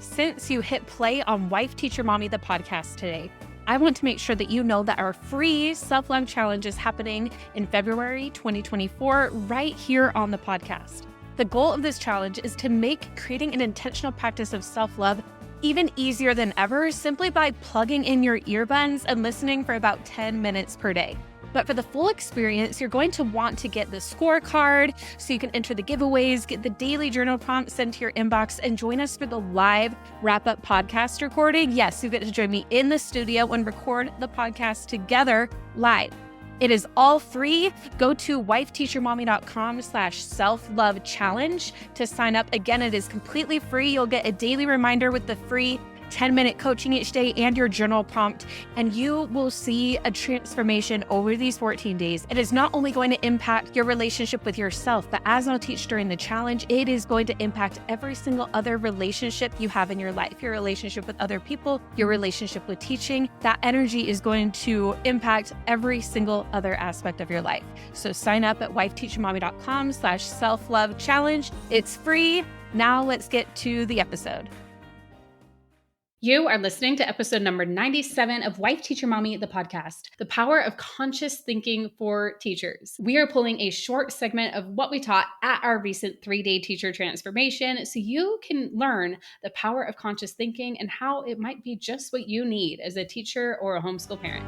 Since you hit play on Wife Teacher Mommy, the podcast today, I want to make sure that you know that our free self-love challenge is happening in February 2024 right here on the podcast. The goal of this challenge is to make creating an intentional practice of self-love even easier than ever simply by plugging in your earbuds and listening for about 10 minutes per day. But for the full experience, you're going to want to get the scorecard so you can enter the giveaways, get the daily journal prompts sent to your inbox, and join us for the live wrap-up podcast recording. Yes, you get to join me in the studio and record the podcast together live. It is all free. Go to wifeteachermommy.com/self-love challenge to sign up. Again, it is completely free. You'll get a daily reminder with the free 10-minute coaching each day and your journal prompt, and you will see a transformation over these 14 days. It is not only going to impact your relationship with yourself, but as I'll teach during the challenge, it is going to impact every single other relationship you have in your life, your relationship with other people, your relationship with teaching. That energy is going to impact every single other aspect of your life. So sign up at wifeteachermommy.com/self-love challenge. It's free. Now let's get to the episode. You are listening to episode number 97 of Wife Teacher Mommy, the podcast, the power of conscious thinking for teachers. We are pulling a short segment of what we taught at our recent 3-day teacher transformation so you can learn the power of conscious thinking and how it might be just what you need as a teacher or a homeschool parent.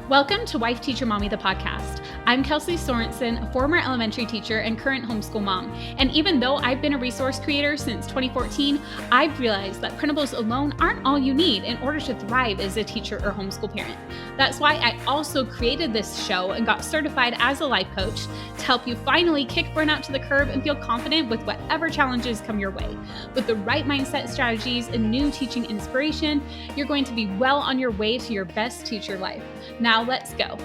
Welcome to Wife Teacher Mommy, the podcast. I'm Kelsey Sorensen, a former elementary teacher and current homeschool mom. And even though I've been a resource creator since 2014, I've realized that printables alone aren't all you need in order to thrive as a teacher or homeschool parent. That's why I also created this show and got certified as a life coach to help you finally kick burnout to the curb and feel confident with whatever challenges come your way. With the right mindset strategies and new teaching inspiration, you're going to be well on your way to your best teacher life. Now let's go.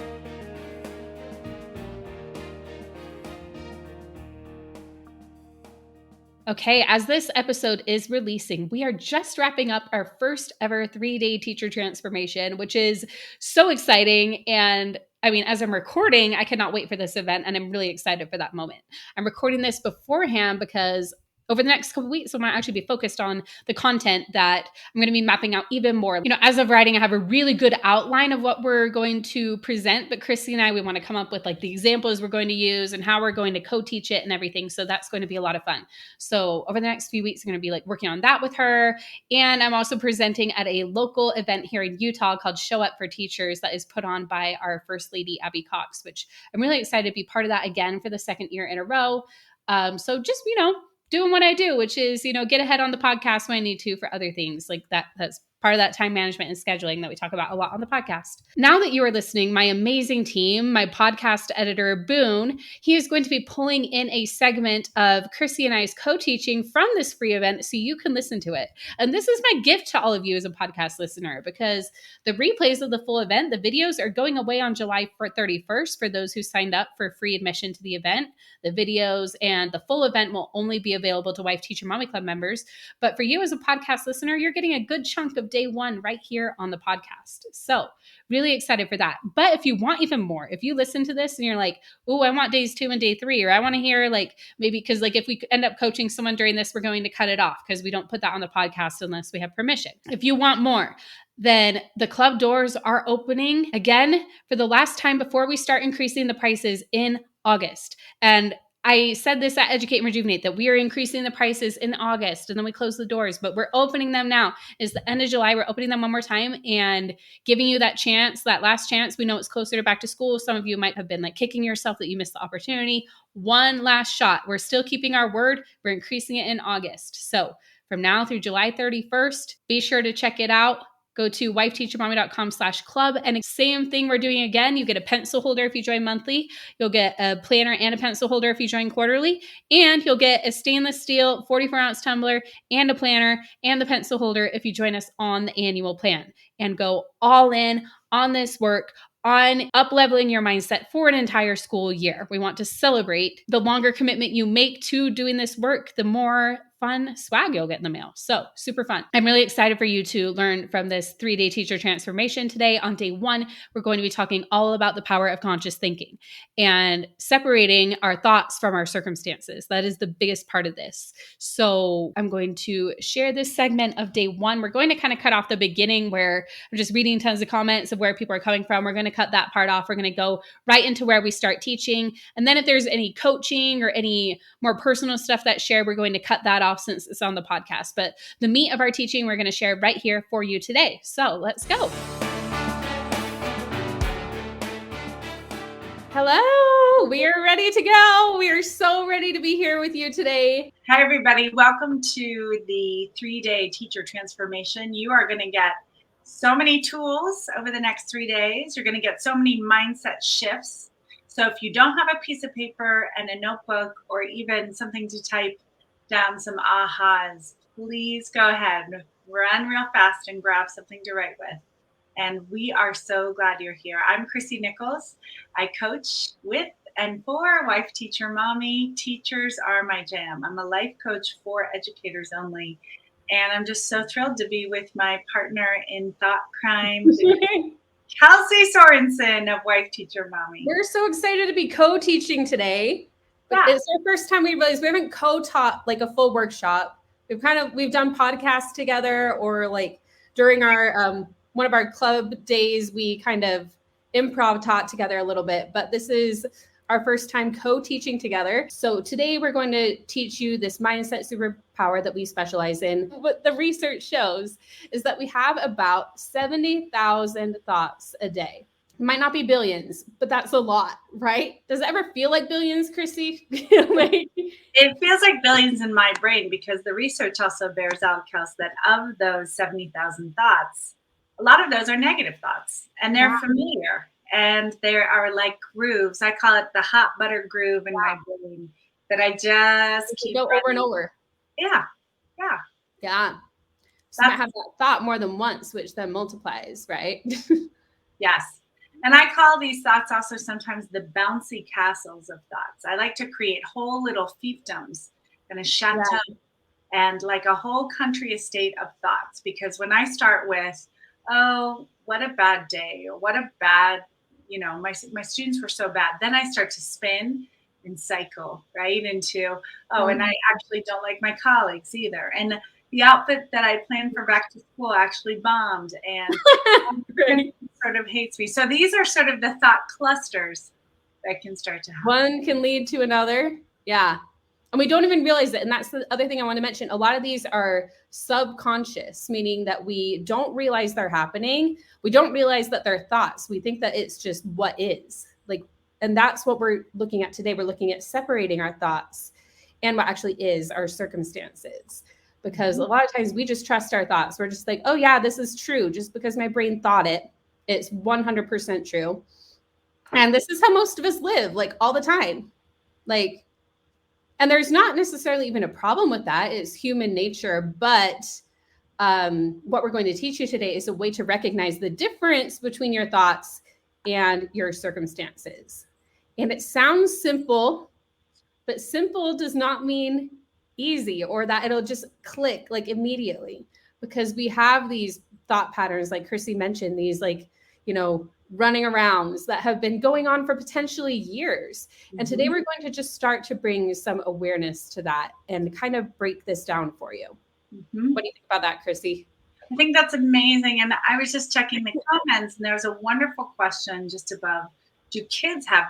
Okay, as this episode is releasing, we are just wrapping up our first ever 3-day teacher transformation, which is so exciting. And I mean, as I'm recording, I cannot wait for this event, and I'm really excited for that moment. I'm recording this beforehand because over the next couple of weeks, I'm going to actually be focused on the content that I'm going to be mapping out even more. You know, as of writing, I have a really good outline of what we're going to present, but Christy and I, we want to come up with like the examples we're going to use and how we're going to co-teach it and everything. So that's going to be a lot of fun. So over the next few weeks, I'm going to be like working on that with her. And I'm also presenting at a local event here in Utah called Show Up for Teachers that is put on by our First Lady, Abby Cox, which I'm really excited to be part of that again for the second year in a row. So just, doing what I do, which is, get ahead on the podcast when I need to for other things like that. That's part of that time management and scheduling that we talk about a lot on the podcast. Now that you are listening, my amazing team, my podcast editor, Boone, he is going to be pulling in a segment of Chrissy and I's co-teaching from this free event so you can listen to it. And this is my gift to all of you as a podcast listener, because the replays of the full event, the videos are going away on July 31st for those who signed up for free admission to the event. The videos and the full event will only be available to Wife Teacher Mommy Club members. But for you as a podcast listener, you're getting a good chunk of day one right here on the podcast. So really excited for that. But if you want even more, if you listen to this and you're like, oh, I want days 2 and day 3, or I want to hear maybe because if we end up coaching someone during this, we're going to cut it off because we don't put that on the podcast unless we have permission. If you want more, then the club doors are opening again for the last time before we start increasing the prices in August. And I said this at Educate and Rejuvenate, that we are increasing the prices in August and then we close the doors, but we're opening them now. It's the end of July. We're opening them one more time and giving you that chance, that last chance. We know it's closer to back to school. Some of you might have been kicking yourself that you missed the opportunity. One last shot. We're still keeping our word. We're increasing it in August. So from now through July 31st, be sure to check it out. go to wifeteachermommy.com/club. And same thing we're doing again. You get a pencil holder if you join monthly. You'll get a planner and a pencil holder if you join quarterly. And you'll get a stainless steel 44-ounce tumbler and a planner and the pencil holder if you join us on the annual plan and go all in on this work on up-leveling your mindset for an entire school year. We want to celebrate the longer commitment you make to doing this work, the more fun swag you'll get in the mail. So super fun. I'm really excited for you to learn from this 3-day teacher transformation today. On day 1, we're going to be talking all about the power of conscious thinking and separating our thoughts from our circumstances. That is the biggest part of this. So I'm going to share this segment of day 1. We're going to kind of cut off the beginning where I'm just reading tons of comments of where people are coming from. We're going to cut that part off. We're going to go right into where we start teaching. And then if there's any coaching or any more personal stuff that's shared, we're going to cut that off since it's on the podcast. But the meat of our teaching, we're going to share right here for you today. So let's go. Hello, we are ready to go. We are so ready to be here with you today. Hi, everybody. Welcome to the 3-day teacher transformation. You are going to get so many tools over the next 3 days. You're going to get so many mindset shifts. So if you don't have a piece of paper and a notebook or even something to type down some ahas, please go ahead, run real fast and grab something to write with. And we are so glad you're here. I'm Chrissy Nichols. I coach with and for Wife Teacher Mommy. Teachers are my jam. I'm a life coach for educators only. And I'm just so thrilled to be with my partner in thought crime, Kelsey Sorensen of Wife Teacher Mommy. We're so excited to be co-teaching today. But it's our first time we realized we haven't co-taught like a full workshop. We've done podcasts together, or like during our one of our club days, we kind of improv taught together a little bit, but this is our first time co-teaching together. So today we're going to teach you this mindset superpower that we specialize in. What the research shows is that we have about 70,000 thoughts a day. It might not be billions, but that's a lot, right? Does it ever feel like billions, Chrissy? It feels like billions in my brain, because the research also bears out, Kels, that of those 70,000 thoughts, a lot of those are negative thoughts, and they're familiar. And there are like grooves. I call it the hot butter groove in my brain that I just keep go running over and over. Yeah. So you might have that thought more than once, which then multiplies, right? Yes. And I call these thoughts also sometimes the bouncy castles of thoughts. I like to create whole little fiefdoms and a chateau and like a whole country estate of thoughts. Because when I start with, oh, what a bad day, or what a bad, my students were so bad, then I start to spin and cycle right into, and I actually don't like my colleagues either. And the outfit that I planned for back to school actually bombed, and sort of hates me. So these are sort of the thought clusters that can start to happen. One can lead to another. Yeah. And we don't even realize it. And that's the other thing I want to mention. A lot of these are subconscious, meaning that we don't realize they're happening. We don't realize that they're thoughts. We think that it's just what is. And that's what we're looking at today. We're looking at separating our thoughts and what actually is our circumstances. Because a lot of times we just trust our thoughts. We're just like, oh yeah, this is true. Just because my brain thought it, it's 100% true. And this is how most of us live, like all the time. And there's not necessarily even a problem with that. It's human nature. But what we're going to teach you today is a way to recognize the difference between your thoughts and your circumstances. And it sounds simple, but simple does not mean easy, or that it'll just click like immediately, because we have these thought patterns, like Chrissy mentioned, these running arounds that have been going on for potentially years. And today we're going to just start to bring some awareness to that and kind of break this down for you. What do you think about that, Chrissy? I think that's amazing. And I was just checking the comments, and there was a wonderful question just above. Do kids have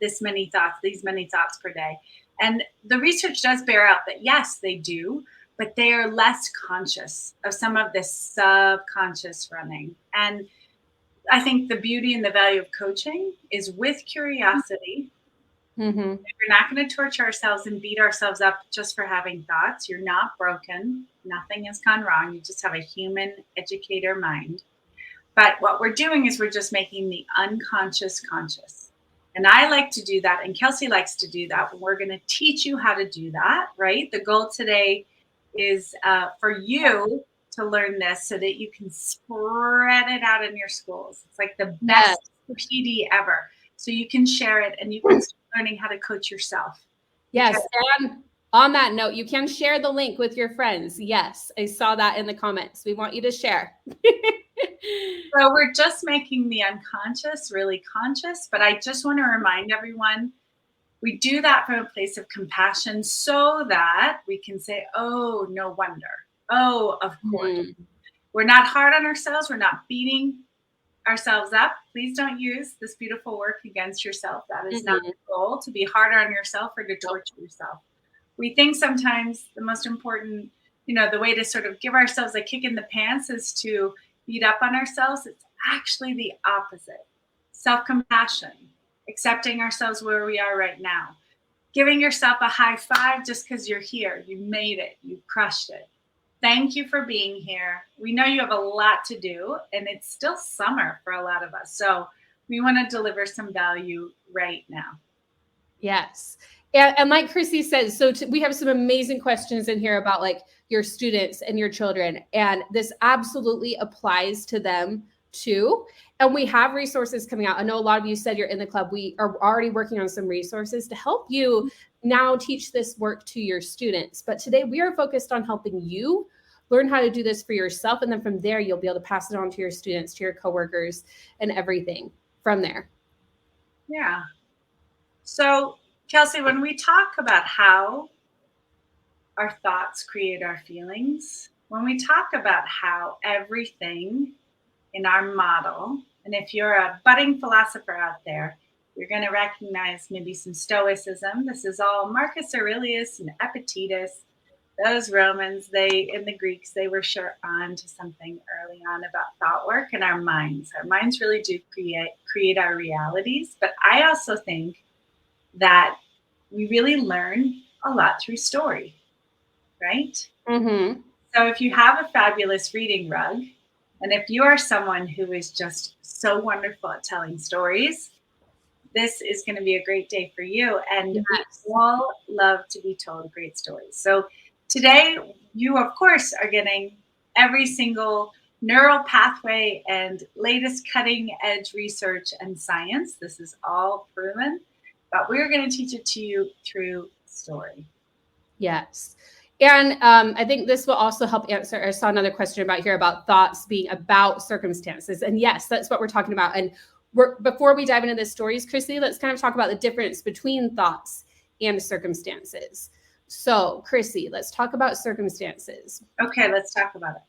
these many thoughts per day? And the research does bear out that yes, they do, but they are less conscious of some of this subconscious running. And I think the beauty and the value of coaching is with curiosity, Mm-hmm. We're not going to torture ourselves and beat ourselves up just for having thoughts. You're not broken. Nothing has gone wrong. You just have a human educator mind. But what we're doing is we're just making the unconscious conscious. And I like to do that. And Kelsey likes to do that. We're going to teach you how to do that, right? The goal today is for you to learn this so that you can spread it out in your schools. It's like the best PD ever. So you can share it and you can start learning how to coach yourself. Yes. And on that note, you can share the link with your friends. Yes, I saw that in the comments. We want you to share. So we're just making the unconscious really conscious, but I just want to remind everyone, we do that from a place of compassion so that we can say, oh, no wonder. Oh, of course. We're not hard on ourselves. We're not beating ourselves up. Please don't use this beautiful work against yourself. That is not the goal, to be harder on yourself or to torture yourself. We think sometimes the most important, the way to sort of give ourselves a kick in the pants is to beat up on ourselves. It's actually the opposite. Self-compassion, accepting ourselves where we are right now, giving yourself a high five just because you're here. You made it. You crushed it. Thank you for being here. We know you have a lot to do, and it's still summer for a lot of us. So we want to deliver some value right now. Yes. And like Chrissy says, so we have some amazing questions in here about like your students and your children. And this absolutely applies to them too. And we have resources coming out. I know a lot of you said you're in the club. We are already working on some resources to help you now teach this work to your students. But today we are focused on helping you learn how to do this for yourself. And then from there, you'll be able to pass it on to your students, to your coworkers, and everything from there. Yeah. So, Kelsey, when we talk about how our thoughts create our feelings, when we talk about how everything in our model, and if you're a budding philosopher out there, you're going to recognize maybe some Stoicism. This is all Marcus Aurelius and Epictetus. Those Romans, in the Greeks, they were sure on to something early on about thought work and our minds. Our minds really do create our realities. But I also think that we really learn a lot through story, right? Mm-hmm. So if you have a fabulous reading rug, and if you are someone who is just so wonderful at telling stories, this is going to be a great day for you. And we all love to be told great stories. So today, you, of course, are getting every single neural pathway and latest cutting edge research and science. This is all proven, but we're going to teach it to you through story. Yes. And I think this will also help answer. I saw another question about thoughts being about circumstances. And yes, that's what we're talking about. And before we dive into the stories, Chrissy, let's kind of talk about the difference between thoughts and circumstances. So, Chrissy, let's talk about circumstances. Okay, let's talk about it.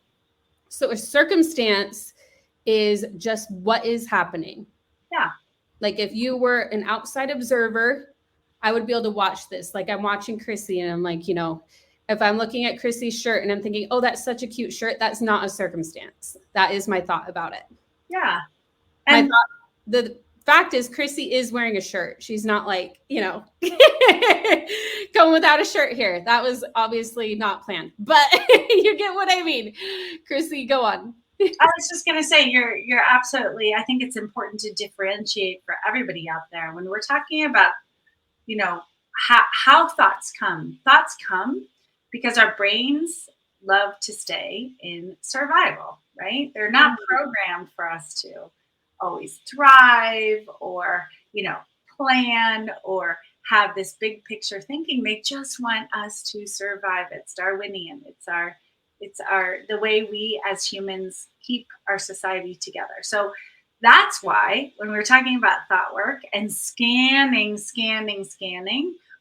So a circumstance is just what is happening. Yeah. Like if you were an outside observer, I would be able to watch this. Like I'm watching Chrissy and I'm like, if I'm looking at Chrissy's shirt and I'm thinking, oh, that's such a cute shirt, that's not a circumstance. That is my thought about it. Yeah. And the fact is Chrissy is wearing a shirt. She's not like, going without a shirt here. That was obviously not planned, but you get what I mean. Chrissy, go on. I was just going to say, you're absolutely, I think it's important to differentiate for everybody out there. When we're talking about, how thoughts come because our brains love to stay in survival, right? They're not programmed for us to always thrive or, plan or have this big picture thinking. They just want us to survive. It's Darwinian. It's the way we as humans keep our society together. So that's why when we're talking about thought work and scanning,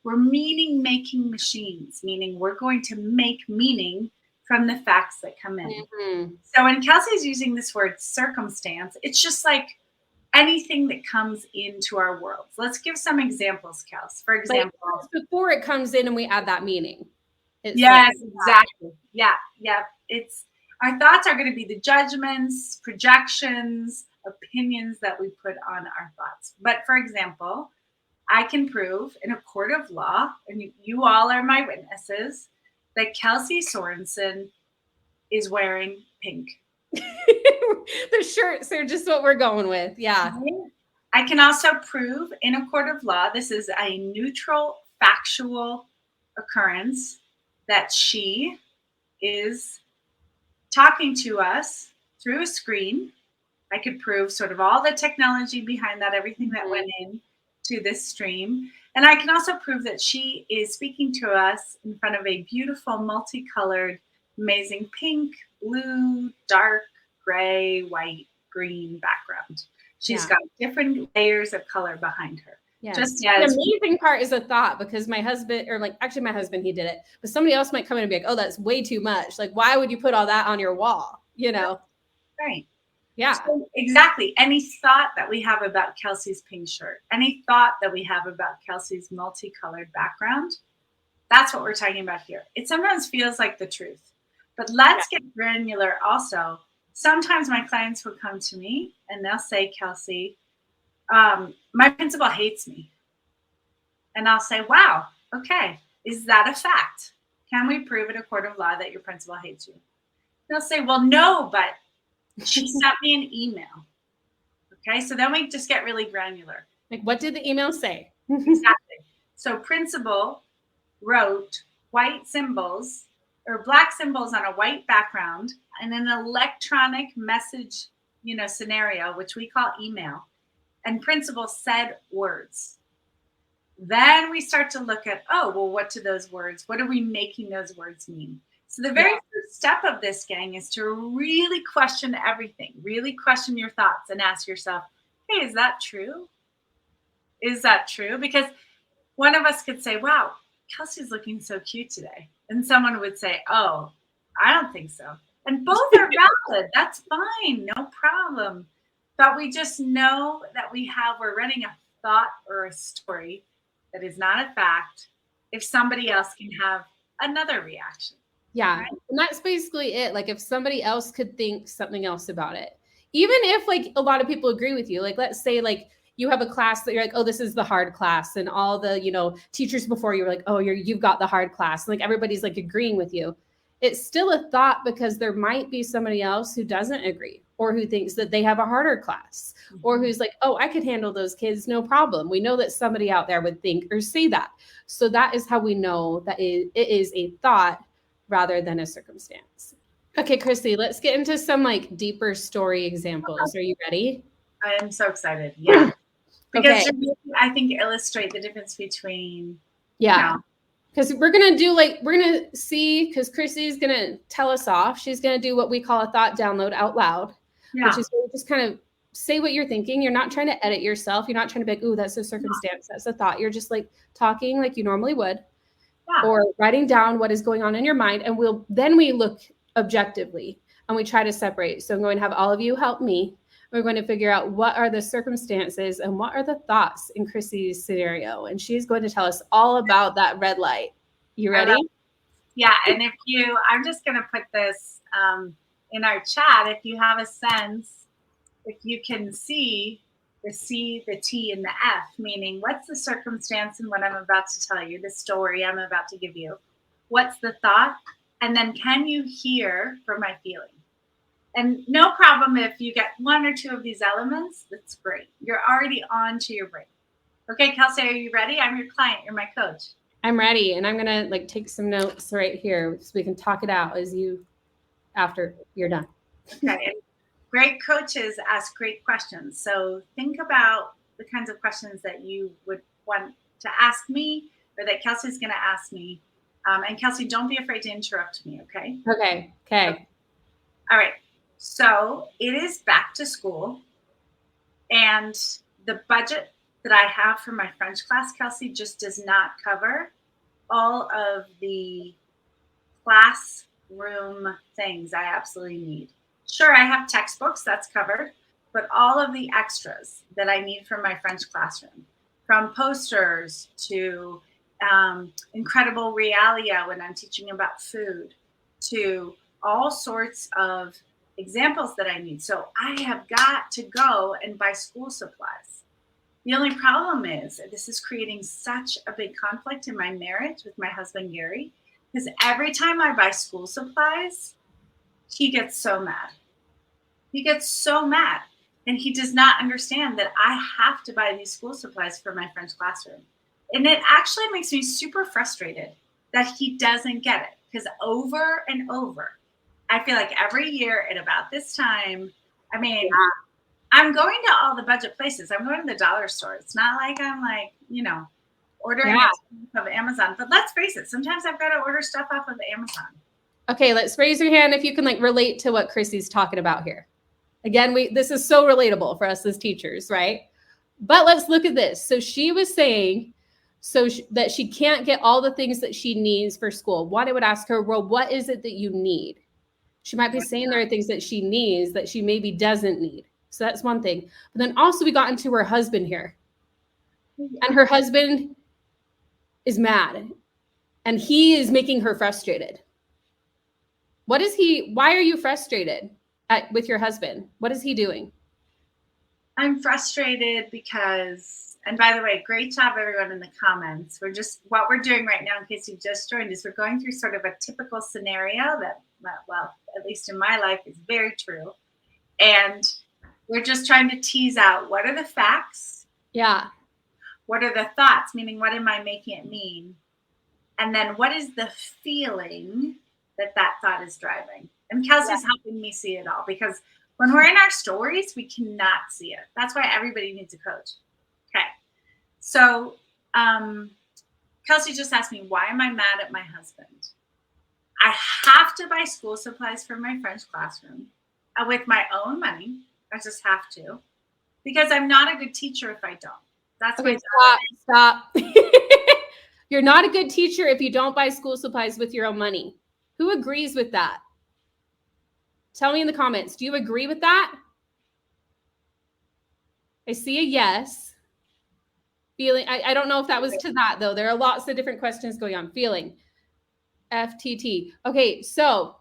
we're meaning-making machines, meaning we're going to make meaning from the facts that come in. Mm-hmm. So when Kelsey's using this word circumstance, it's just like anything that comes into our world. Let's give some examples, Kels. For example, before it comes in and we add that meaning. Yes, exactly. Yeah. It's our thoughts are going to be the judgments, projections, opinions that we put on our thoughts. But for example, I can prove in a court of law, and you all are my witnesses, that Kelsey Sorensen is wearing pink. The shirts are just what we're going with. Yeah. I can also prove in a court of law, this is a neutral, factual occurrence, that she is talking to us through a screen. I could prove sort of all the technology behind that, everything that went in to this stream. And I can also prove that she is speaking to us in front of a beautiful, multicolored, amazing pink, blue, dark, gray, white, green background. She's got different layers of color behind her. Yeah. Just the amazing part is a thought, because my husband, or like actually my husband, he did it, but somebody else might come in and be like, oh, that's way too much. Like, why would you put all that on your wall? You know? Right. Yeah. So exactly. Any thought that we have about Kelsey's pink shirt, any thought that we have about Kelsey's multicolored background, that's what we're talking about here. It sometimes feels like the truth, but let's get granular also. Sometimes my clients will come to me and they'll say, Kelsey, my principal hates me. And I'll say, wow, okay, is that a fact? Can we prove in a court of law that your principal hates you? They'll say, well, no, but she sent me an email. Okay, so then we just get really granular. Like, what did the email say? Exactly. So principal wrote white symbols or black symbols on a white background and an electronic message, scenario, which we call email. And principal said words. Then we start to look at, what do those words, what are we making those words mean? So the very first step of this, gang, is to really question everything, really question your thoughts and ask yourself, hey, is that true? Is that true? Because one of us could say, wow, Kelsey's looking so cute today. And someone would say, oh, I don't think so. And both are valid. That's fine. No problem. But we just know that we're running a thought or a story that is not a fact if somebody else can have another reaction. Yeah. Right? And that's basically it. Like, if somebody else could think something else about it, even if like a lot of people agree with you, like, let's say like you have a class that you're like, oh, this is the hard class. And all the, teachers before you were like, oh, you've got the hard class. And like, everybody's like agreeing with you. It's still a thought, because there might be somebody else who doesn't agree, or who thinks that they have a harder class, or who's like, oh, I could handle those kids, no problem. We know that somebody out there would think or say that. So that is how we know that it is a thought rather than a circumstance. Okay, Chrissy, let's get into some like deeper story examples. Are you ready? I am so excited. Yeah. Because I think illustrate the difference between. Yeah. Because we're going to see, because Chrissy's going to tell us off. She's going to do what we call a thought download out loud, which is just kind of say what you're thinking. You're not trying to edit yourself. You're not trying to be like, ooh, that's a circumstance. That's a thought. You're just like talking like you normally would, or writing down what is going on in your mind. And we look objectively and we try to separate. So I'm going to have all of you help me. We're going to figure out what are the circumstances and what are the thoughts in Chrissy's scenario. And she's going to tell us all about that red light. You ready? Yeah. And I'm just going to put this in our chat. If you have a sense, if you can see the C, the T, and the F, meaning what's the circumstance in what I'm about to tell you, the story I'm about to give you, what's the thought? And then can you hear from my feeling? And no problem if you get one or two of these elements, that's great. You're already on to your brain. Okay, Kelsey, are you ready? I'm your client. You're my coach. I'm ready. And I'm going to take some notes right here so we can talk it out after you're done. Okay. And great coaches ask great questions. So think about the kinds of questions that you would want to ask me, or that Kelsey's going to ask me. And Kelsey, don't be afraid to interrupt me. Okay. Okay. All right. So it is back to school, and the budget that I have for my French class, Kelsey, just does not cover all of the classroom things I absolutely need. Sure, I have textbooks, that's covered, but all of the extras that I need for my French classroom, from posters to incredible realia when I'm teaching about food, to all sorts of examples that I need. So I have got to go and buy school supplies. The only problem is this is creating such a big conflict in my marriage with my husband, Gary, because every time I buy school supplies, he gets so mad. He gets so mad. And he does not understand that I have to buy these school supplies for my French classroom. And it actually makes me super frustrated that he doesn't get it, because over and over, I feel like every year at about this time, I mean, I'm going to all the budget places. I'm going to the dollar store. It's not like I'm like, ordering it off of Amazon. But let's face it, sometimes I've got to order stuff off of Amazon. Okay, let's raise your hand if you can relate to what Chrissy's talking about here. Again, this is so relatable for us as teachers, right? But let's look at this. So she was saying that she can't get all the things that she needs for school. What I would ask her, well, what is it that you need? She might be saying there are things that she needs that she maybe doesn't need. So that's one thing. But then also we got into her husband here. And her husband is mad. And he is making her frustrated. Why are you frustrated with your husband? What is he doing? I'm frustrated because, and by the way, great job everyone in the comments. What we're doing right now, in case you just joined us, we're going through sort of a typical scenario that, well, at least in my life, is very true. And we're just trying to tease out, what are the facts? Yeah. What are the thoughts? Meaning, what am I making it mean? And then what is the feeling that thought is driving? And Kelsey's helping me see it all, because when we're in our stories, we cannot see it. That's why everybody needs a coach. Okay. So Kelsey just asked me, why am I mad at my husband? I have to buy school supplies for my French classroom with my own money. I just have to, because I'm not a good teacher if I don't. That's okay. my Stop. You're not a good teacher if you don't buy school supplies with your own money. Who agrees with that? Tell me in the comments. Do you agree with that? I see a yes. Feeling. I don't know if that was to that, though. There are lots of different questions going on. Feeling. FTT. Okay, so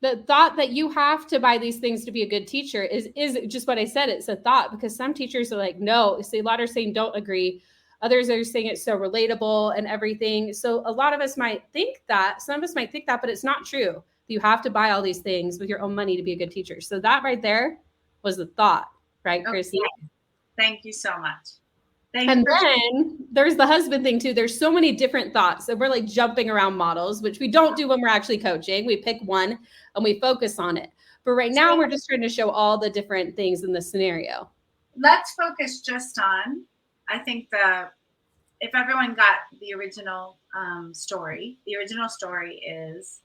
the thought that you have to buy these things to be a good teacher is just what I said. It's a thought, because some teachers are like, no. A lot are saying don't agree. Others are saying it's so relatable and everything. So a lot of us might think that. Some of us might think that, but it's not true. You have to buy all these things with your own money to be a good teacher. So that right there was the thought, right, Chrissy? Okay. Thank you so much. And then there's the husband thing too. There's so many different thoughts. So we're like jumping around models, which we don't do when we're actually coaching. We pick one and we focus on it. But right now we're just trying to show all the different things in the scenario. Let's focus just on, I think if everyone got the original story, the original story is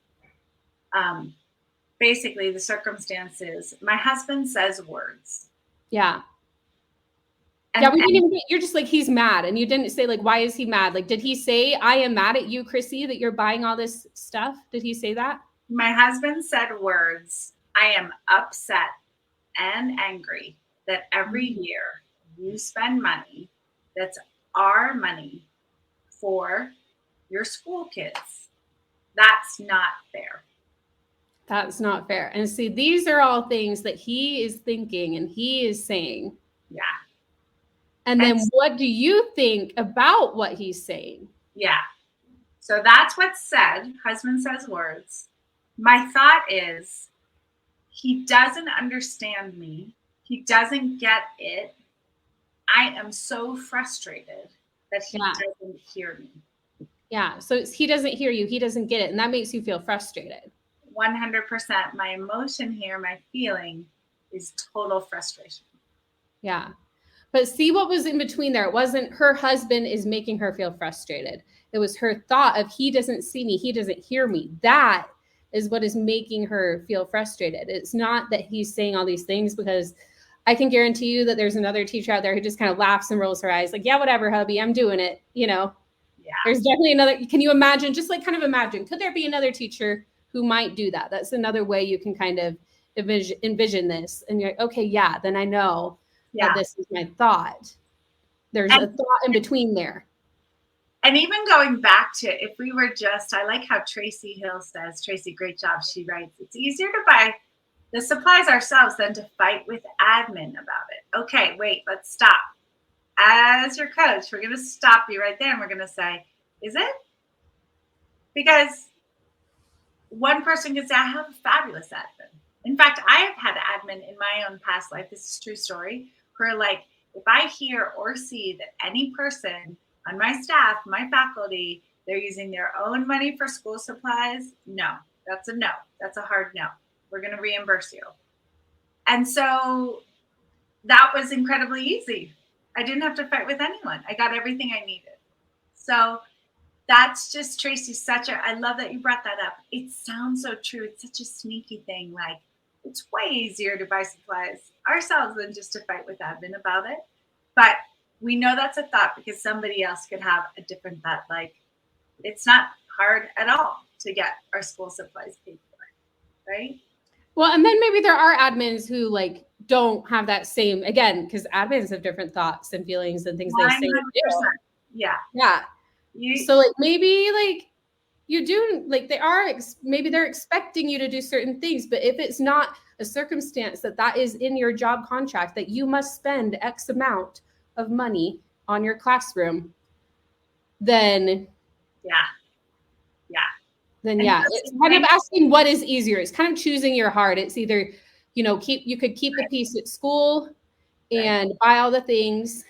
basically the circumstances. My husband says words. Yeah. You're just like, he's mad. And you didn't say why is he mad? Did he say, I am mad at you, Chrissy, that you're buying all this stuff? Did he say that? My husband said words. I am upset and angry that every year you spend money that's our money for your school kids. That's not fair. That's not fair. And see, these are all things that he is thinking and he is saying. Yeah. And then what do you think about what he's saying? Yeah. So that's what's said. Husband says words. My thought is, he doesn't understand me. He doesn't get it. I am so frustrated that he doesn't hear me. Yeah. So he doesn't hear you. He doesn't get it. And that makes you feel frustrated. 100%. My emotion here, my feeling is total frustration. Yeah. But see what was in between there. It wasn't her husband is making her feel frustrated. It was her thought of, he doesn't see me. He doesn't hear me. That is what is making her feel frustrated. It's not that he's saying all these things, because I can guarantee you that there's another teacher out there who just kind of laughs and rolls her eyes like, yeah, whatever, hubby, I'm doing it. Yeah. There's definitely another. Can you imagine, just imagine, could there be another teacher who might do that? That's another way you can kind of envision this. And you're like, okay, yeah, then I know that this is my thought. There's a thought in between there. And even going back to, if we were just, I like how Tracy Hill says, Tracy, great job. She writes, it's easier to buy the supplies ourselves than to fight with admin about it. Okay, wait, let's stop. as your coach, we're going to stop you right there and we're going to say, is it? Because one person can say, I have a fabulous admin. In fact, I have had admin in my own past life. This is a true story. Who are like, if I hear or see that any person on my staff, my faculty, they're using their own money for school supplies, no, that's a no. That's a hard no. We're going to reimburse you. And so that was incredibly easy. I didn't have to fight with anyone. I got everything I needed. So that's just, Tracy, I love that you brought that up. It sounds so true. It's such a sneaky thing. Like, it's way easier to buy supplies ourselves than just to fight with admin about it. But we know that's a thought because somebody else could have a different thought. Like, it's not hard at all to get our school supplies paid for, right? Well, and then maybe there are admins who like don't have that same, again, because admins have different thoughts and feelings and things 100%. They say. Yeah. Yeah. So like maybe like you do, like they are, maybe they're expecting you to do certain things, but if it's not a circumstance that is in your job contract, that you must spend X amount of money on your classroom, then it's kind of asking what is easier. It's kind of choosing your heart. It's either, you could keep the peace at school and buy all the things,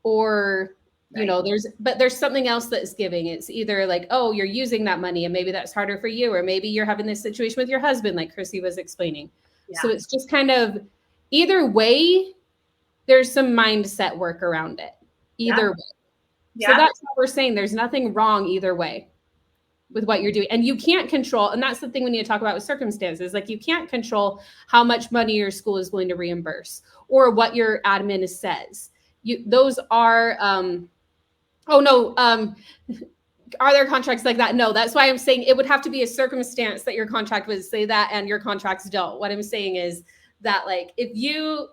or there's something else that's giving. It's either like, oh, you're using that money and maybe that's harder for you, or maybe you're having this situation with your husband, like Chrissy was explaining. Yeah. So it's just kind of either way, there's some mindset work around it. Either way. Yeah. So that's what we're saying. There's nothing wrong either way with what you're doing. And you can't control, and that's the thing we need to talk about with circumstances. Like, you can't control how much money your school is going to reimburse or what your admin says. Those are, are there contracts like that? No, that's why I'm saying it would have to be a circumstance that your contract would say that and your contracts don't. What I'm saying is that, like, if your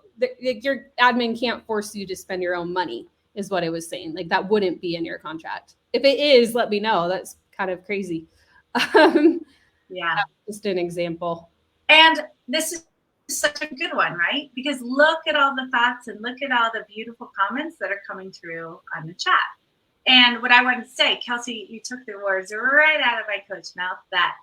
admin can't force you to spend your own money, is what I was saying. Like, that wouldn't be in your contract. If it is, let me know. That's kind of crazy. Just an example. And this is such a good one, right? Because look at all the thoughts and look at all the beautiful comments that are coming through on the chat. And what I wanted to say, Kelsey, you took the words right out of my coach mouth, that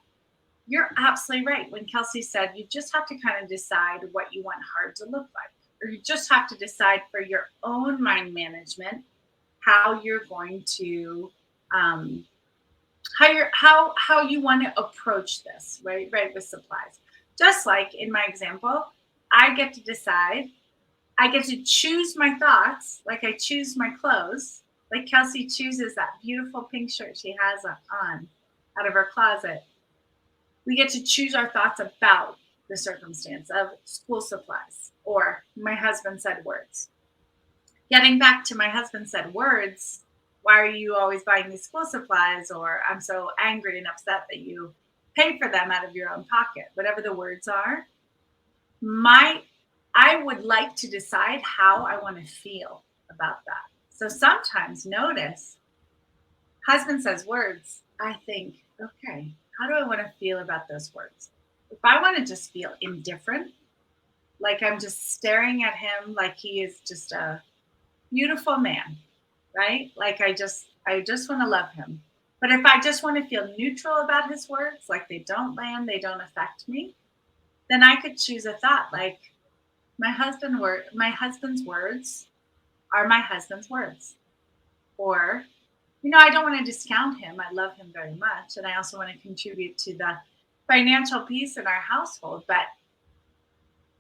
you're absolutely right. When Kelsey said, you just have to kind of decide what you want hard to look like, or you just have to decide for your own mind management, how you're going to, how you want to approach this, right, with supplies. Just like in my example, I get to decide, I get to choose my thoughts, like I choose my clothes, like Kelsey chooses that beautiful pink shirt she has on out of her closet. We get to choose our thoughts about the circumstance of school supplies, or my husband said words. Getting back to my husband said words, why are you always buying these school supplies? Or I'm so angry and upset that you pay for them out of your own pocket. Whatever the words are, I would like to decide how I want to feel about that. So sometimes notice, husband says words, I think, okay, how do I want to feel about those words? If I want to just feel indifferent, like I'm just staring at him like he is just a beautiful man, right? Like I just want to love him. But if I just want to feel neutral about his words, like they don't land, they don't affect me, then I could choose a thought like, my husband's words are my husband's words. Or, I don't want to discount him. I love him very much. And I also want to contribute to the financial peace in our household. But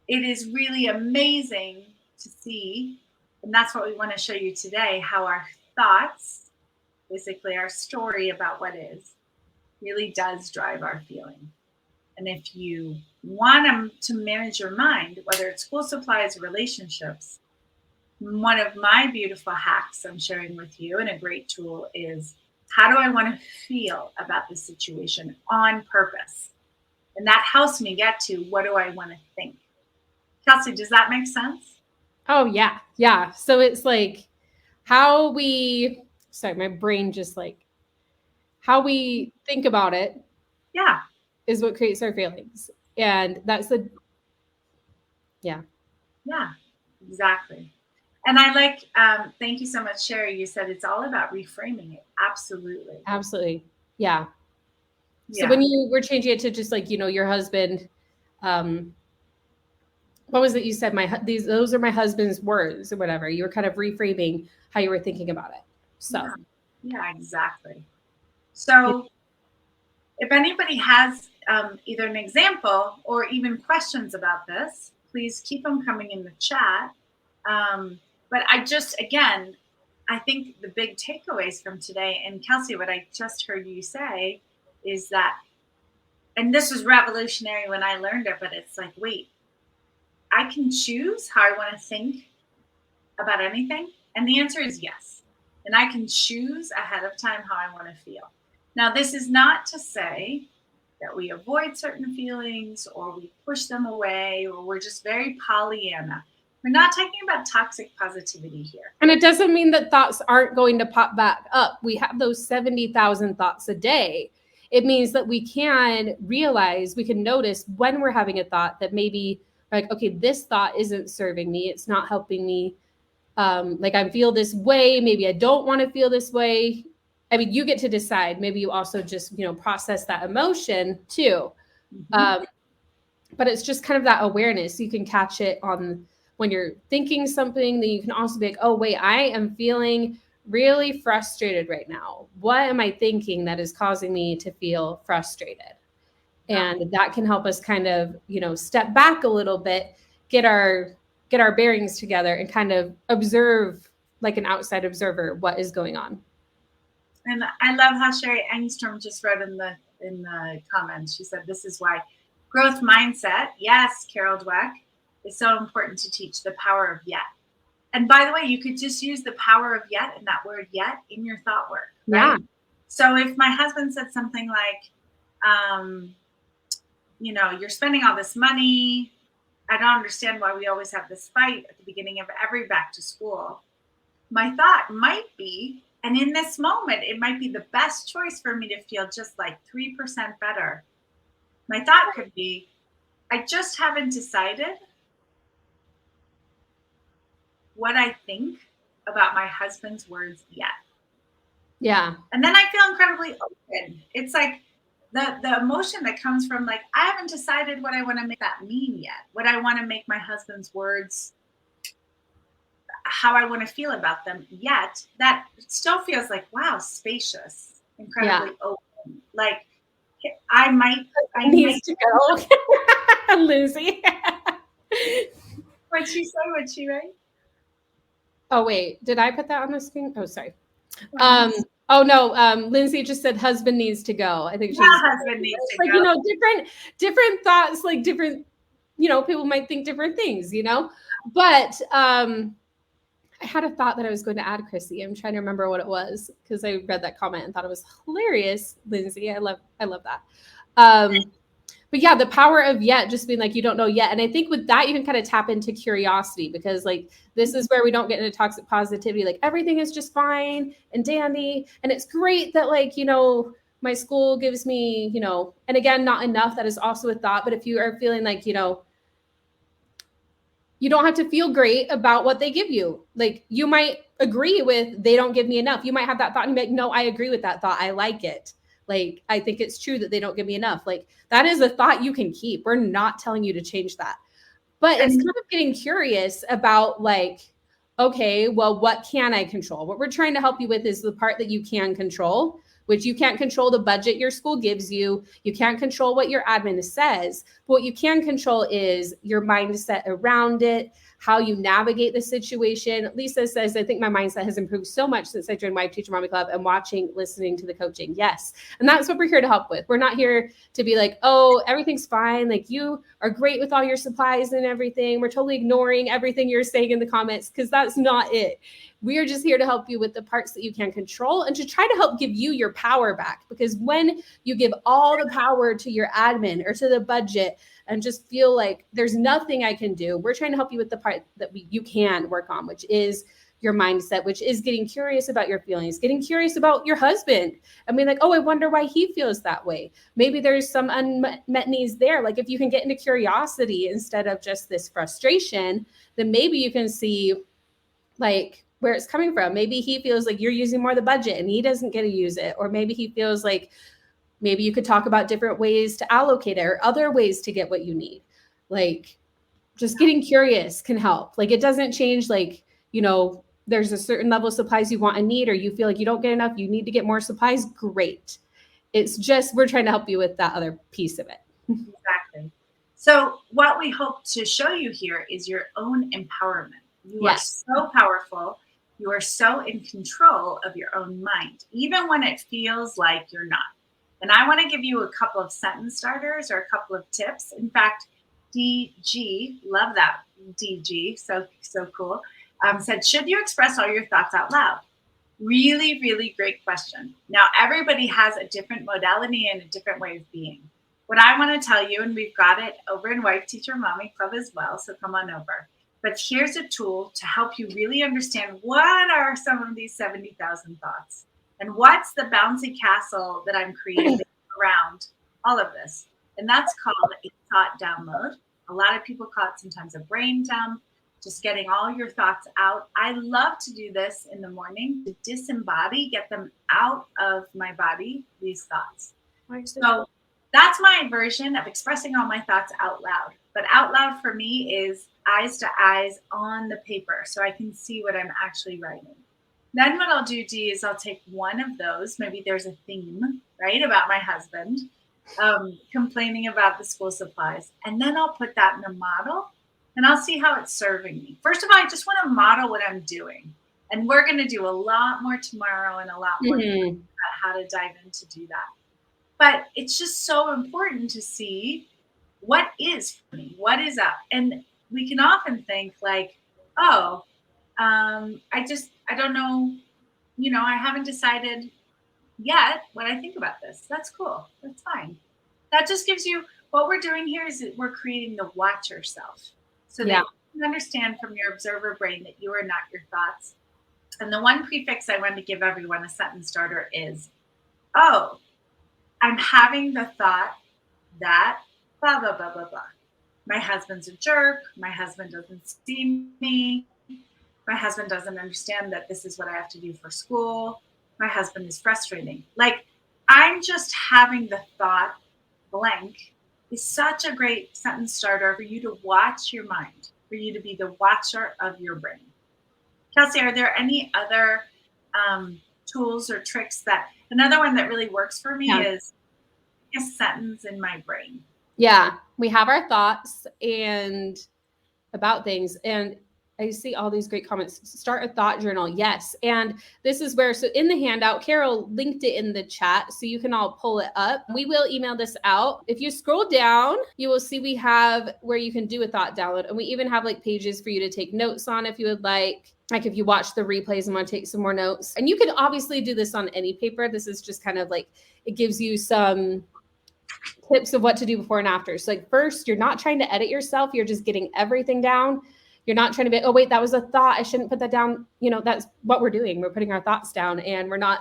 it is really amazing to see, and that's what we want to show you today, how our thoughts, basically our story about what is, really does drive our feeling. And if you want to manage your mind, whether it's school supplies or relationships, one of my beautiful hacks I'm sharing with you, and a great tool, is how do I want to feel about this situation on purpose? And that helps me get to what do I want to think. Kelsey, does that make sense? Oh, yeah. Yeah. So it's like how my brain just like, how we think about it. Yeah. Is what creates our feelings. And that's Yeah, exactly. And I like, thank you so much, Sherry. You said it's all about reframing it. Absolutely. Absolutely. Yeah. So Yeah. when you were changing it to just like, your husband, what was it you said? Those are my husband's words or whatever. You were kind of reframing how you were thinking about it. So yeah, exactly. So if anybody has either an example or even questions about this, please keep them coming in the chat. But again, I think the big takeaways from today, and Kelsey, what I just heard you say is that, and this was revolutionary when I learned it, but it's like, wait, I can choose how I want to think about anything? And the answer is yes. And I can choose ahead of time how I want to feel. Now, this is not to say that we avoid certain feelings or we push them away or we're just very Pollyanna. We're not talking about toxic positivity here. And it doesn't mean that thoughts aren't going to pop back up. We have those 70,000 thoughts a day. It means that we can realize, we can notice when we're having a thought that maybe like, okay, this thought isn't serving me. It's not helping me. Like I feel this way. Maybe I don't want to feel this way. I mean, you get to decide. Maybe you also just, process that emotion too. Mm-hmm. But it's just kind of that awareness. You can catch it on when you're thinking something, then you can also be like, oh, wait, I am feeling really frustrated right now. What am I thinking that is causing me to feel frustrated? And that can help us kind of, step back a little bit, get our bearings together and kind of observe like an outside observer what is going on. And I love how Sherry Engstrom just wrote in the comments. She said, this is why growth mindset, yes, Carol Dweck, is so important to teach the power of yet. And by the way, you could just use the power of yet and that word yet in your thought work. Right? Yeah. So if my husband said something like, you're spending all this money. I don't understand why we always have this fight at the beginning of every back to school. My thought might be, and in this moment, it might be the best choice for me to feel just like 3% better. My thought could be, I just haven't decided what I think about my husband's words yet. Yeah. And then I feel incredibly open. It's like the emotion that comes from like, I haven't decided what I want to make that mean yet. What I want to make my husband's words, how I want to feel about them yet. That still feels like, wow, spacious, incredibly open. Like I might to go. Lucy. What'd she say? What'd she write? Oh, wait, did I put that on the screen? Oh, sorry. Oh no, Lindsay just said husband needs to go. I think she's husband needs to go. Different thoughts, like different, people might think different things, but I had a thought that I was going to add, Chrissy. I'm trying to remember what it was because I read that comment and thought it was hilarious, Lindsay. I love that. But yeah, the power of yet, just being like, you don't know yet. And I think with that, you can kind of tap into curiosity because like, this is where we don't get into toxic positivity. Like everything is just fine and dandy. And it's great that like, my school gives me, and again, not enough. That is also a thought. But if you are feeling like, you don't have to feel great about what they give you. Like you might agree with, they don't give me enough. You might have that thought and be like, no, I agree with that thought. I like it. Like, I think it's true that they don't give me enough. Like that is a thought you can keep. We're not telling you to change that, but it's kind of getting curious about like, okay, well, what can I control? What we're trying to help you with is the part that you can control, which you can't control the budget your school gives you. You can't control what your admin says, but what you can control is your mindset around it, how you navigate the situation. Lisa says, I think my mindset has improved so much since I joined Wife Teacher Mommy Club and listening to the coaching. Yes. And that's what we're here to help with. We're not here to be like, oh, everything's fine. Like you are great with all your supplies and everything. We're totally ignoring everything you're saying in the comments because that's not it. We are just here to help you with the parts that you can control and to try to help give you your power back. Because when you give all the power to your admin or to the budget and just feel like there's nothing I can do, we're trying to help you with the part that you can work on, which is your mindset, which is getting curious about your feelings, getting curious about your husband and being like, oh, I wonder why he feels that way. Maybe there's some unmet needs there. Like if you can get into curiosity instead of just this frustration, then maybe you can see like where it's coming from. Maybe he feels like you're using more of the budget and he doesn't get to use it. Or maybe he feels like maybe you could talk about different ways to allocate it or other ways to get what you need. Like just getting curious can help. Like it doesn't change, like, you know, there's a certain level of supplies you want and need, or you feel like you don't get enough, you need to get more supplies. Great. It's just, we're trying to help you with that other piece of it. Exactly. So what we hope to show you here is your own empowerment. You are so powerful. You are so in control of your own mind, even when it feels like you're not. And I want to give you a couple of sentence starters or a couple of tips. In fact, DG, love that, DG, so cool, said, should you express all your thoughts out loud? Really, really great question. Now, everybody has a different modality and a different way of being. What I want to tell you, and we've got it over in Wife Teacher Mommy Club as well, so come on over. But here's a tool to help you really understand what are some of these 70,000 thoughts and what's the bouncy castle that I'm creating around all of this. And that's called a thought download. A lot of people call it sometimes a brain dump, just getting all your thoughts out. I love to do this in the morning to disembody, get them out of my body, these thoughts. So that's my version of expressing all my thoughts out loud. But out loud for me is eyes to eyes on the paper so I can see what I'm actually writing. Then what I'll do, Dee, is I'll take one of those. Maybe there's a theme, right, about my husband complaining about the school supplies. And then I'll put that in a model and I'll see how it's serving me. First of all, I just want to model what I'm doing. And we're going to do a lot more tomorrow and a lot more about how to dive in to do that. But it's just so important to see what is for me, what is up. And we can often think like, oh, I don't know, you know, I haven't decided yet what I think about this. That's cool. That's fine. That just gives you, what we're doing here is that we're creating the watcher self. So that you can understand from your observer brain that you are not your thoughts. And the one prefix I want to give everyone, a sentence starter, is, oh, I'm having the thought that blah, blah, blah, blah, blah. My husband's a jerk. My husband doesn't see me. My husband doesn't understand that this is what I have to do for school. My husband is frustrating. Like, I'm just having the thought blank is such a great sentence starter for you to watch your mind, for you to be the watcher of your brain. Kelsey, are there any other tools or tricks that, another one that really works for me is a sentence in my brain. Yeah, we have our thoughts and about things. And I see all these great comments. Start a thought journal. Yes. And this is where, so in the handout, Carol linked it in the chat so you can all pull it up. We will email this out. If you scroll down, you will see we have where you can do a thought download. And we even have like pages for you to take notes on if you would like if you watch the replays and want to take some more notes. And you can obviously do this on any paper. This is just kind of like, it gives you some tips of what to do before and after. So like first, you're not trying to edit yourself. You're just getting everything down. You're not trying to be, oh, wait, that was a thought. I shouldn't put that down. You know, that's what we're doing. We're putting our thoughts down and we're not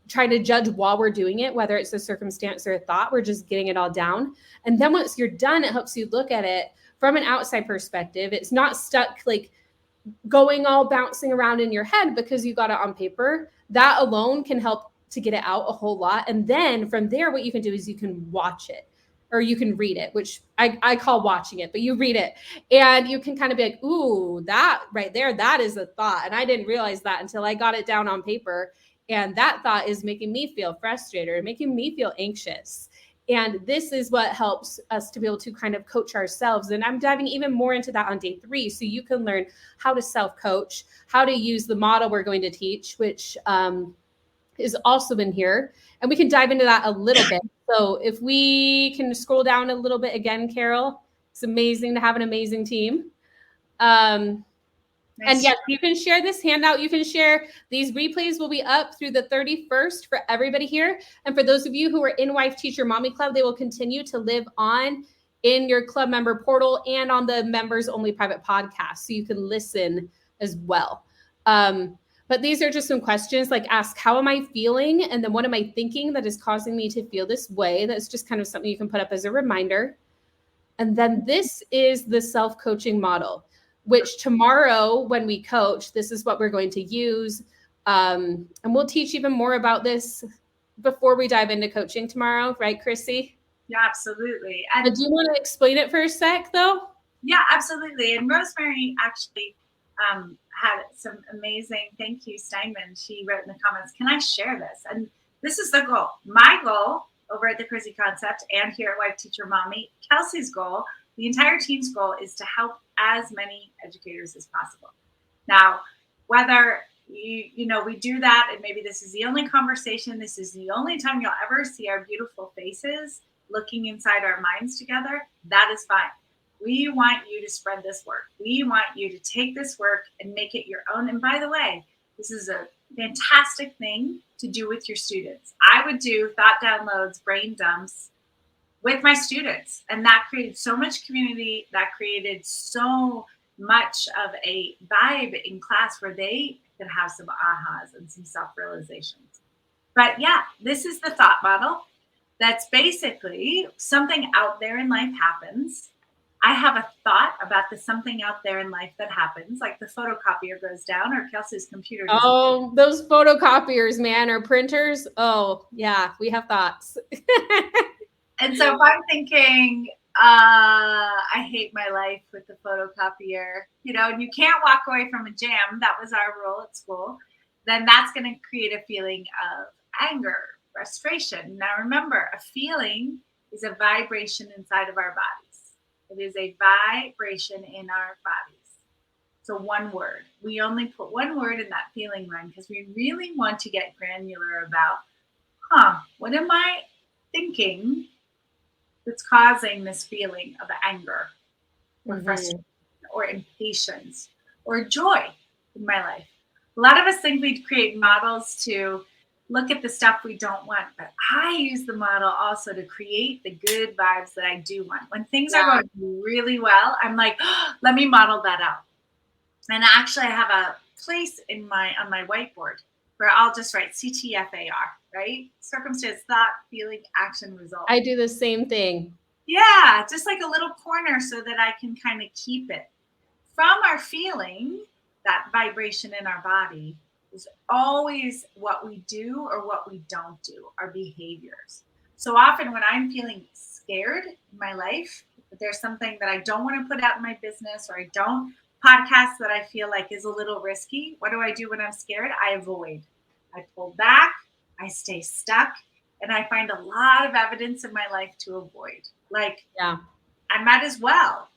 trying to judge while we're doing it, whether it's a circumstance or a thought. We're just getting it all down. And then once you're done, it helps you look at it from an outside perspective. It's not stuck like going all bouncing around in your head because you got it on paper. That alone can help to get it out a whole lot. And then from there, what you can do is you can watch it. Or you can read it, which I call watching it, but you read it and you can kind of be like, ooh, that right there, that is a thought. And I didn't realize that until I got it down on paper. And that thought is making me feel frustrated or making me feel anxious. And this is what helps us to be able to kind of coach ourselves. And I'm diving even more into that on day 3. So you can learn how to self-coach, how to use the model we're going to teach, which is also in here. And we can dive into that a little bit. So if we can scroll down a little bit again, Carol, it's amazing to have an amazing team. And yes, you can share this handout. You can share these replays will be up through the 31st for everybody here. And for those of you who are in Wife Teacher Mommy Club, they will continue to live on in your club member portal and on the members only private podcast. So you can listen as well. But these are just some questions like ask, how am I feeling? And then what am I thinking that is causing me to feel this way? That's just kind of something you can put up as a reminder. And then this is the self-coaching model. which tomorrow when we coach, this is what we're going to use. And we'll teach even more about this before we dive into coaching tomorrow. Right, Chrissy? Yeah, absolutely. And do you want to explain it for a sec, though? Yeah, absolutely. And Rosemary actually had some amazing, thank you, Steinman. She wrote in the comments, can I share this? And this is the goal. My goal over at the Chrissy Concept and here at Wife Teacher Mommy, Kelsey's goal, the entire team's goal is to help as many educators as possible. Now, whether you know, we do that, and maybe this is the only conversation, this is the only time you'll ever see our beautiful faces looking inside our minds together, that is fine. We want you to spread this work. We want you to take this work and make it your own. And by the way, this is a fantastic thing to do with your students. I would do thought downloads, brain dumps with my students. And that created so much community. That created so much of a vibe in class where they could have some ahas and some self-realizations. But yeah, this is the thought model. That's basically something out there in life happens. I have a thought about the something out there in life that happens, like the photocopier goes down or Kelsey's computer. Oh, those photocopiers, man, or printers. Oh, yeah, we have thoughts. And so if I'm thinking, I hate my life with the photocopier, you know, and you can't walk away from a jam. That was our rule at school. Then that's going to create a feeling of anger, frustration. Now, remember, a feeling is a vibration inside of our bodies. It is a vibration in our bodies. So one word. We only put one word in that feeling line because we really want to get granular about, what am I thinking that's causing this feeling of anger or frustration or impatience or joy in my life? A lot of us think we create models to look at the stuff we don't want, but I use the model also to create the good vibes that I do want. When things are going really well, I'm like, let me model that out. And actually I have a place on my whiteboard where I'll just write CTFAR, right? Circumstance, thought, feeling, action, result. I do the same thing. Yeah, just like a little corner so that I can kind of keep it. From our feeling, that vibration in our body is always what we do or what we don't do, our behaviors. So often when I'm feeling scared in my life, if there's something that I don't want to put out in my business or I don't podcast that I feel like is a little risky, what do I do when I'm scared? I avoid. I pull back, I stay stuck, and I find a lot of evidence in my life to avoid. Like, I might as well.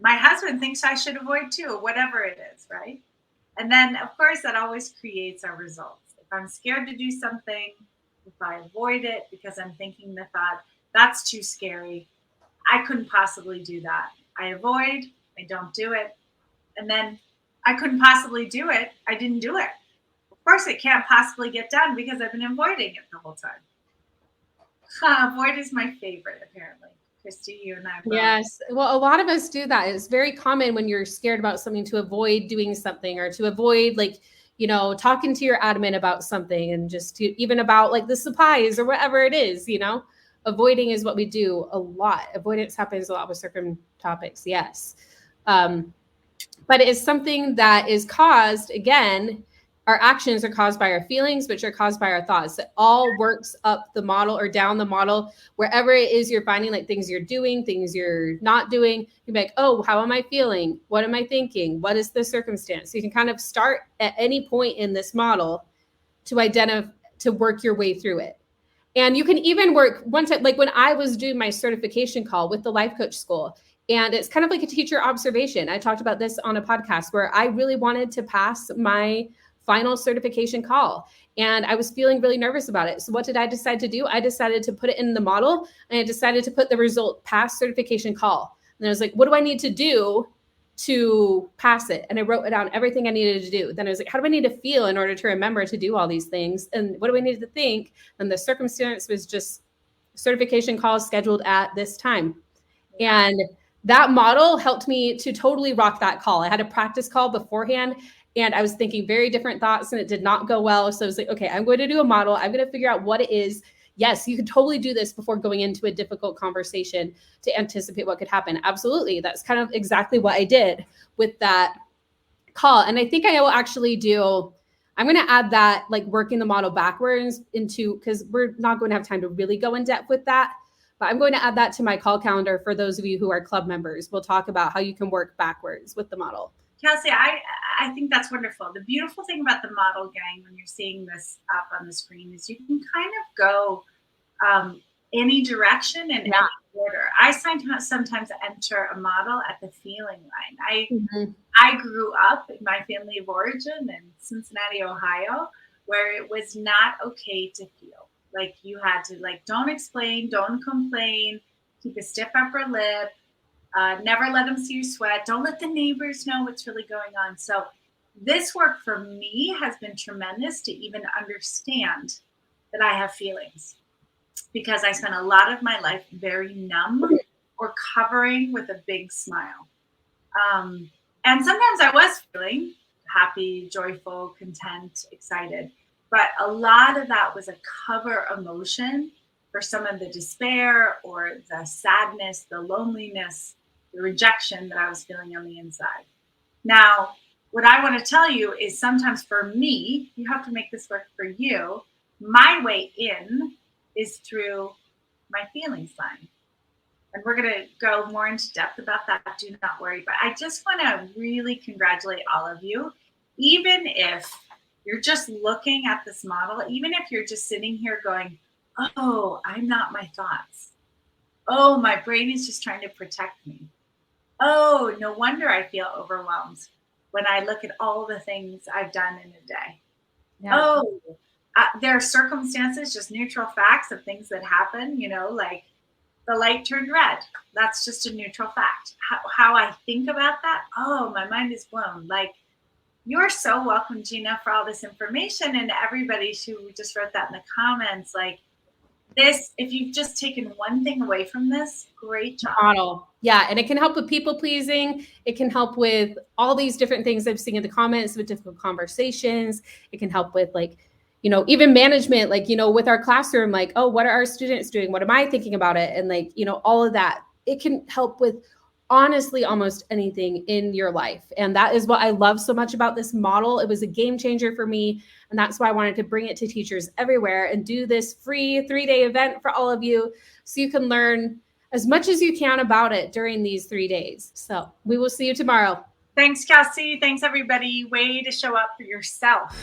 My husband thinks I should avoid too, whatever it is, right? And then, of course, that always creates our results. If I'm scared to do something, if I avoid it because I'm thinking the thought, that's too scary, I couldn't possibly do that. I avoid, I don't do it. And then I couldn't possibly do it. I didn't do it. Of course, it can't possibly get done because I've been avoiding it the whole time. Avoid is my favorite, apparently. Christy, you and I. Yes. Well, a lot of us do that. It's very common when you're scared about something to avoid doing something or to avoid, like, you know, talking to your admin about something and just even about like the supplies or whatever it is, you know, avoiding is what we do a lot. Avoidance happens a lot with certain topics. Yes. But it is something that is caused, again, our actions are caused by our feelings, which are caused by our thoughts. It all works up the model or down the model, wherever it is you're finding like things you're doing, things you're not doing. You're like, oh, how am I feeling? What am I thinking? What is the circumstance? So you can kind of start at any point in this model to identify, to work your way through it. And you can even work one time, like when I was doing my certification call with the Life Coach School, and it's kind of like a teacher observation. I talked about this on a podcast where I really wanted to pass my final certification call. And I was feeling really nervous about it. So what did I decide to do? I decided to put it in the model and I decided to put the result pass certification call. And I was like, what do I need to do to pass it? And I wrote it down, everything I needed to do. Then I was like, how do I need to feel in order to remember to do all these things? And what do I need to think? And the circumstance was just certification calls scheduled at this time. And that model helped me to totally rock that call. I had a practice call beforehand and I was thinking very different thoughts and it did not go well. So I was like, okay, I'm going to do a model. I'm going to figure out what it is. Yes, you could totally do this before going into a difficult conversation to anticipate what could happen. Absolutely. That's kind of exactly what I did with that call. And I think I will actually I'm going to add that, like working the model backwards into, because we're not going to have time to really go in depth with that. But I'm going to add that to my call calendar for those of you who are club members. We'll talk about how you can work backwards with the model. Kelsey, I think that's wonderful. The beautiful thing about the model, gang, when you're seeing this up on the screen, is you can kind of go any direction and any order. I sometimes enter a model at the feeling line. I grew up in my family of origin in Cincinnati, Ohio, where it was not okay to feel. Like you had to, like, don't explain, don't complain, keep a stiff upper lip, never let them see you sweat, don't let the neighbors know what's really going on. So this work for me has been tremendous to even understand that I have feelings, because I spent a lot of my life very numb or covering with a big smile. And sometimes I was feeling happy, joyful, content, excited. But a lot of that was a cover emotion for some of the despair or the sadness, the loneliness, the rejection that I was feeling on the inside. Now, what I want to tell you is sometimes for me, you have to make this work for you. My way in is through my feelings line. And we're going to go more into depth about that. Do not worry. But I just want to really congratulate all of you. Even if you're just looking at this model, even if you're just sitting here going, oh, I'm not my thoughts. Oh, my brain is just trying to protect me. Oh, no wonder I feel overwhelmed when I look at all the things I've done in a day. Yeah. Oh, there are circumstances, just neutral facts of things that happen, like the light turned red. That's just a neutral fact. How I think about that, oh, my mind is blown. Like, you're so welcome, Gina, for all this information, and everybody who just wrote that in the comments. Like this, if you've just taken one thing away from this, great job. Model. Yeah, and it can help with people pleasing. It can help with all these different things I've seen in the comments with difficult conversations. It can help with even management, with our classroom, like, oh, what are our students doing? What am I thinking about it? And all of that. It can help with honestly almost anything in your life. And that is what I love so much about this model. It was a game changer for me. And that's why I wanted to bring it to teachers everywhere and do this free 3-day event for all of you so you can learn as much as you can about it during these 3 days. So we will see you tomorrow. Thanks, Kelsey. Thanks, everybody. Way to show up for yourself.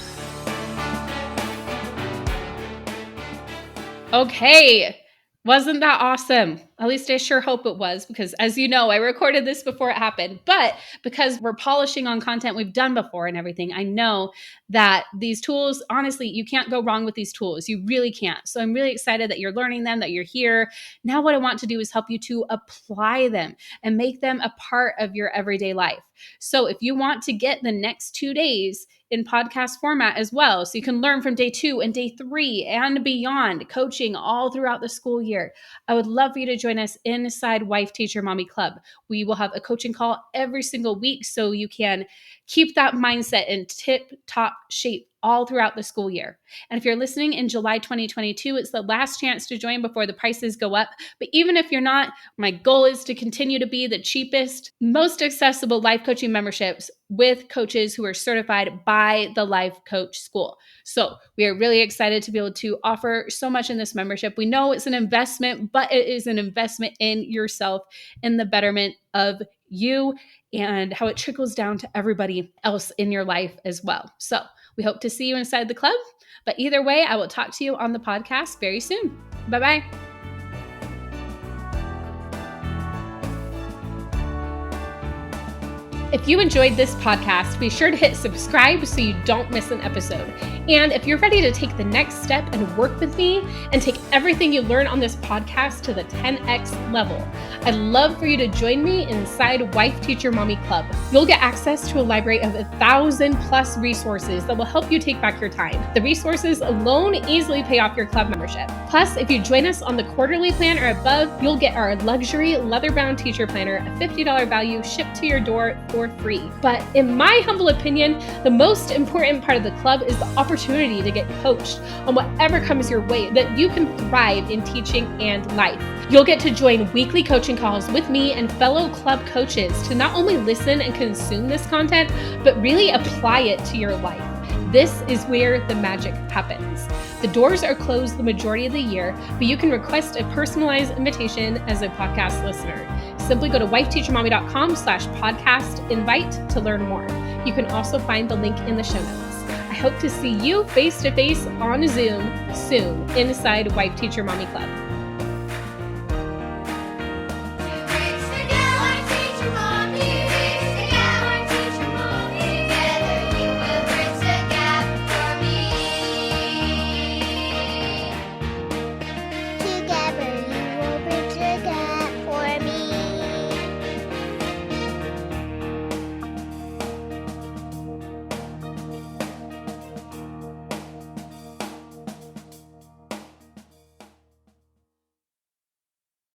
Okay. Wasn't that awesome? At least I sure hope it was, because as you know, I recorded this before it happened, but because we're polishing on content we've done before and everything, I know that these tools, honestly, you can't go wrong with these tools. You really can't. So I'm really excited that you're learning them, that you're here. Now what I want to do is help you to apply them and make them a part of your everyday life. So if you want to get the next 2 days in podcast format as well, so you can learn from day 2 and day 3 and beyond, coaching all throughout the school year, I would love for you to join us inside Wife Teacher Mommy Club. We will have a coaching call every single week so you can keep that mindset in tip-top shape all throughout the school year. And if you're listening in July 2022, it's the last chance to join before the prices go up. But even if you're not, my goal is to continue to be the cheapest, most accessible life coaching memberships with coaches who are certified by the Life Coach School. So we are really excited to be able to offer so much in this membership. We know it's an investment, but it is an investment in yourself, in the betterment of you, and how it trickles down to everybody else in your life as well. So we hope to see you inside the club. But either way, I will talk to you on the podcast very soon. Bye-bye. If you enjoyed this podcast, be sure to hit subscribe so you don't miss an episode. And if you're ready to take the next step and work with me and take everything you learn on this podcast to the 10x level, I'd love for you to join me inside Wife Teacher Mommy Club. You'll get access to a library of 1,000+ resources that will help you take back your time. The resources alone easily pay off your club membership. Plus, if you join us on the quarterly plan or above, you'll get our luxury leather-bound teacher planner, a $50 value shipped to your door for for free. But in my humble opinion, the most important part of the club is the opportunity to get coached on whatever comes your way, that you can thrive in teaching and life. You'll get to join weekly coaching calls with me and fellow club coaches to not only listen and consume this content, but really apply it to your life. This is where the magic happens. The doors are closed the majority of the year, but you can request a personalized invitation as a podcast listener. Simply go to wifeteachermommy.com/podcast invite to learn more. You can also find the link in the show notes. I hope to see you face to face on Zoom soon inside Wife Teacher Mommy Club.